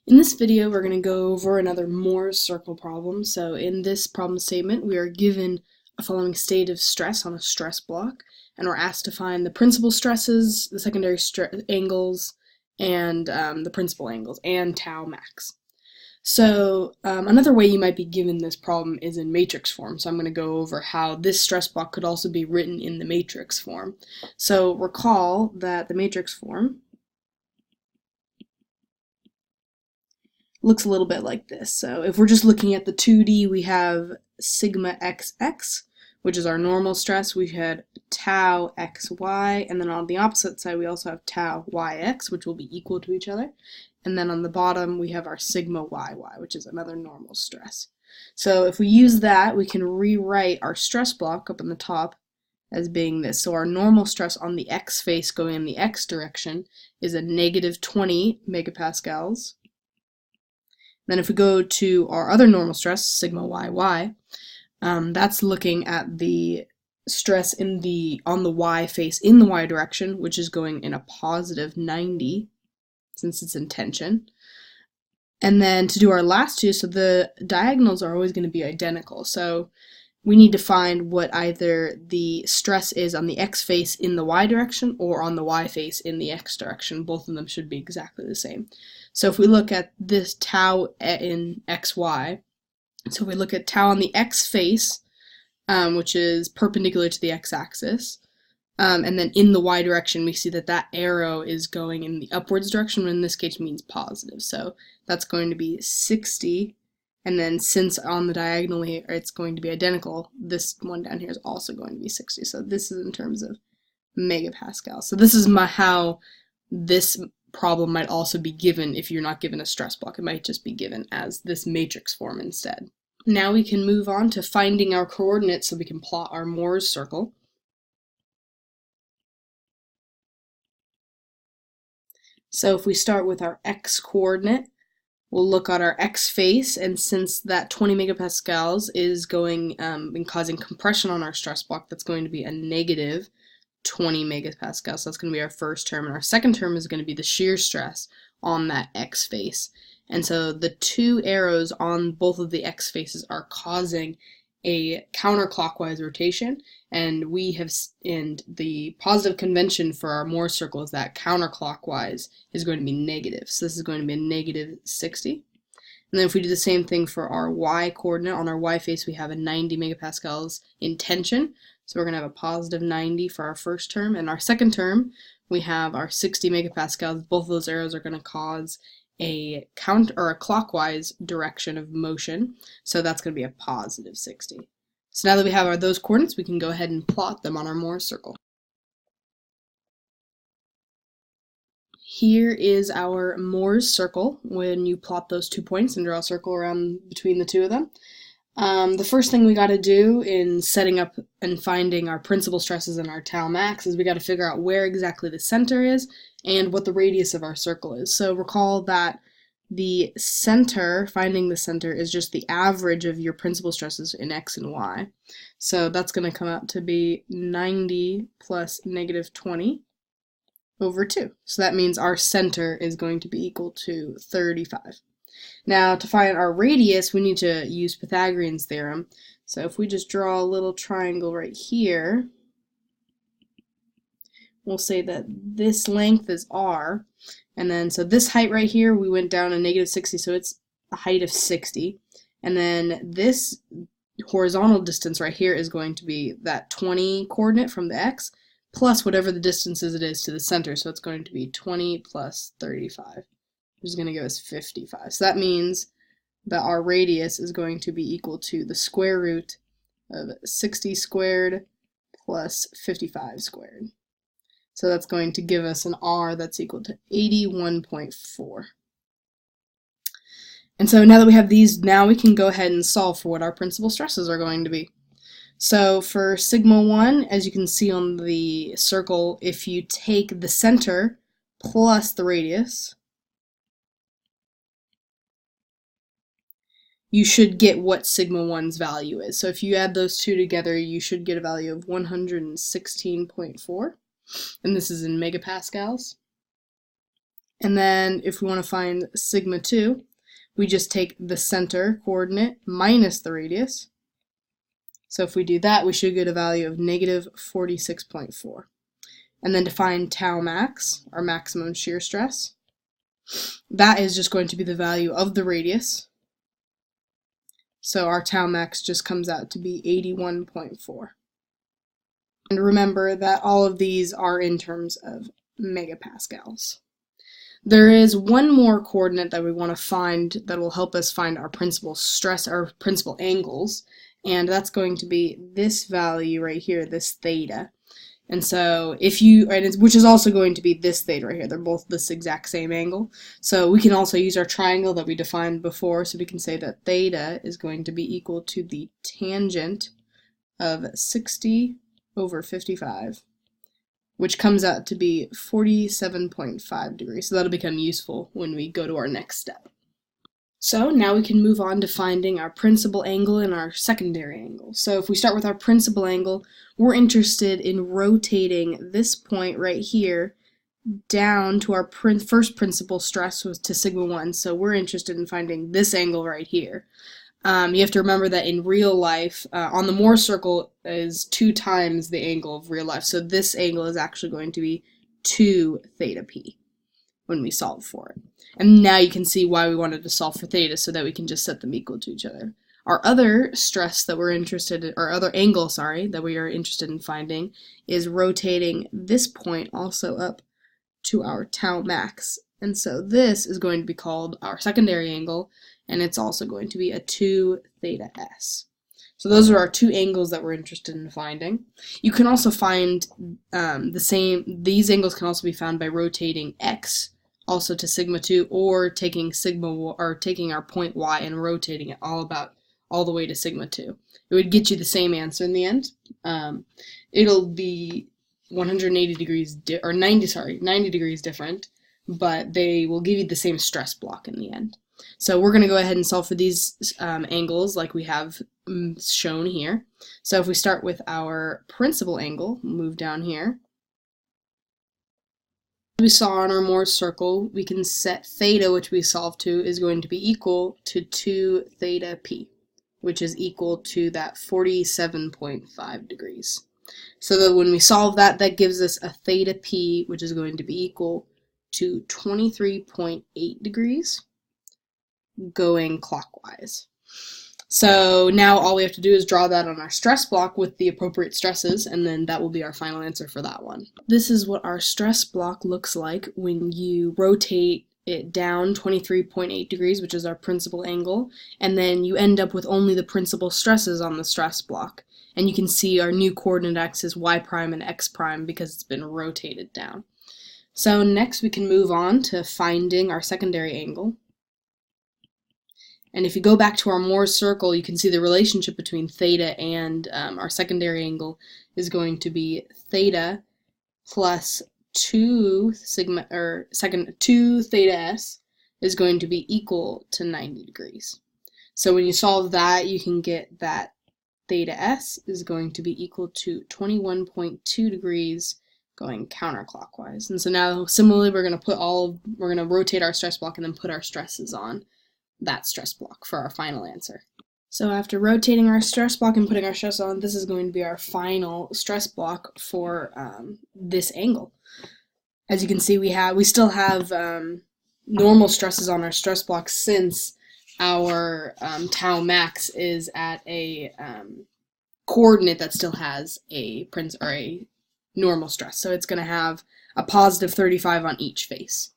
In this video, we're going to go over another Moore's circle problem. So in this problem statement, we are given a following state of stress on a stress block, and we're asked to find the principal stresses, the secondary angles, and the principal angles, and tau max. So another way you might be given this problem is in matrix form. So I'm going to go over how this stress block could also be written in the matrix form. So recall that the matrix form looks a little bit like this. So if we're just looking at the 2D, we have sigma xx, which is our normal stress. We had tau xy, and then on the opposite side we also have tau yx, which will be equal to each other. And then on the bottom we have our sigma yy, which is another normal stress. So if we use that, we can rewrite our stress block up in the top as being this. So our normal stress on the x face going in the x direction is a negative 20 megapascals. Then if we go to our other normal stress, sigma yy, that's looking at the stress on the y face in the y direction, which is going in a positive 90, since it's in tension. And then to do our last two, so the diagonals are always going to be identical. So we need to find what either the stress is on the x face in the y direction or on the y face in the x direction. Both of them should be exactly the same. So if we look at this tau in xy, so if we look at tau on the x face, which is perpendicular to the x-axis, and then in the y direction we see that that arrow is going in the upwards direction, which in this case means positive. So that's going to be 60, and then since on the diagonal here it's going to be identical, this one down here is also going to be 60. So this is in terms of megapascal. So this is how this problem might also be given if you're not given a stress block. It might just be given as this matrix form instead. Now we can move on to finding our coordinates so we can plot our Moore's circle. So if we start with our x coordinate, we'll look at our x face, and since that 20 megapascals is going and causing compression on our stress block, that's going to be a negative 20 megapascals. So that's going to be our first term, and our second term is going to be the shear stress on that x face. And so the two arrows on both of the x faces are causing a counterclockwise rotation, and the positive convention for our Moore's circle is that counterclockwise is going to be negative. So this is going to be a negative 60. And then if we do the same thing for our y coordinate, on our y face we have a 90 megapascals in tension. So we're going to have a positive 90 for our first term. And our second term, we have our 60 megapascals. Both of those arrows are going to cause a clockwise direction of motion. So that's going to be a positive 60. So now that we have those coordinates, we can go ahead and plot them on our Moore's circle. Here is our Moore's circle when you plot those 2 points and draw a circle around between the two of them. The first thing we got to do in setting up and finding our principal stresses and our tau max is we got to figure out where exactly the center is and what the radius of our circle is. So recall that the center, finding the center, is just the average of your principal stresses in x and y. So that's going to come out to be 90 plus negative 20 over 2. So that means our center is going to be equal to 35. Now to find our radius, we need to use Pythagorean's theorem. So if we just draw a little triangle right here, we'll say that this length is r, and then so this height right here, we went down a negative 60, so it's a height of 60. And then this horizontal distance right here is going to be that 20 coordinate from the x, plus whatever the distance it is to the center, so it's going to be 20 plus 35, which is going to give us 55. So that means that our radius is going to be equal to the square root of 60 squared plus 55 squared. So that's going to give us an r that's equal to 81.4. And so now that we have these, now we can go ahead and solve for what our principal stresses are going to be. So for sigma 1, as you can see on the circle, if you take the center plus the radius, you should get what sigma 1's value is. So if you add those two together, you should get a value of 116.4, and this is in megapascals. And then if we want to find sigma 2, we just take the center coordinate minus the radius. So if we do that, we should get a value of negative 46.4. And then to find tau max, our maximum shear stress, that is just going to be the value of the radius. So our tau max just comes out to be 81.4. And remember that all of these are in terms of megapascals. There is one more coordinate that we want to find that will help us find our principal stress, or principal angles, and that's going to be this value right here, this theta. And so which is also going to be this theta right here. They're both this exact same angle. So we can also use our triangle that we defined before, so we can say that theta is going to be equal to the tangent of 60 over 55, which comes out to be 47.5 degrees. So that'll become useful when we go to our next step. So now we can move on to finding our principal angle and our secondary angle. So if we start with our principal angle, we're interested in rotating this point right here down to our first principal stress, was to sigma 1. So we're interested in finding this angle right here. You have to remember that in real life, on the Mohr circle is 2 times the angle of real life. So this angle is actually going to be 2 theta p when we solve for it. And now you can see why we wanted to solve for theta, so that we can just set them equal to each other. Our other stress that we're interested in, or other angle, sorry, that we are interested in finding is rotating this point also up to our tau max. And so this is going to be called our secondary angle, and it's also going to be a 2 theta s. So those are our 2 angles that we're interested in finding. You can also find these angles can also be found by rotating x also to sigma 2, or taking our point y and rotating it all the way to sigma 2. It would get you the same answer in the end. It'll be 180 degrees, 90 degrees different, but they will give you the same stress block in the end. So we're going to go ahead and solve for these angles like we have shown here. So if we start with our principal angle, move down here. As we saw on our Mohr's circle, we can set theta, which we solved to, is going to be equal to 2 theta p, which is equal to that 47.5 degrees. So that when we solve that, that gives us a theta p, which is going to be equal to 23.8 degrees going clockwise. So now all we have to do is draw that on our stress block with the appropriate stresses, and then that will be our final answer for that one. This is what our stress block looks like when you rotate it down 23.8 degrees, which is our principal angle, and then you end up with only the principal stresses on the stress block. And you can see our new coordinate axis y prime and x prime because it's been rotated down. So next we can move on to finding our secondary angle. And if you go back to our Mohr's circle, you can see the relationship between theta and our secondary angle is going to be theta plus 2 theta s is going to be equal to 90 degrees. So when you solve that, you can get that theta s is going to be equal to 21.2 degrees going counterclockwise. And so now similarly, we're going to rotate our stress block and then put our stresses on that stress block for our final answer. So after rotating our stress block and putting our stress on, this is going to be our final stress block for this angle. As you can see, we still have normal stresses on our stress block, since our tau max is at a coordinate that still has a normal stress. So it's going to have a positive 35 on each face.